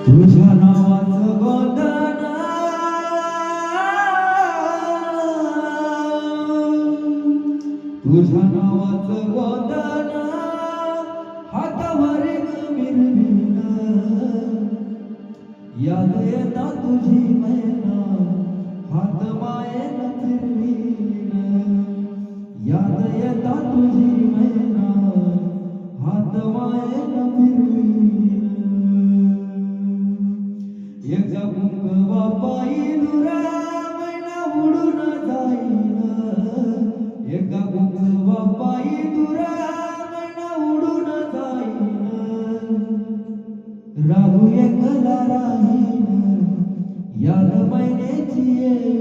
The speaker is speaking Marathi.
तुझ्या नावाचं गोंधळ तुझ्या नावाचं गोंधळ हातावर मिरविण याद येता तुझी मैना हात मायेन फिरवीन याद येता तुझी मैना हात मायेन फिरवीन एकदा कुंकवा पायी दुरा मैना उडून जाईन एकदा कुंकवा पायी दुरा मैना उडून जाईन राहू एकला राहीन याद मैनेची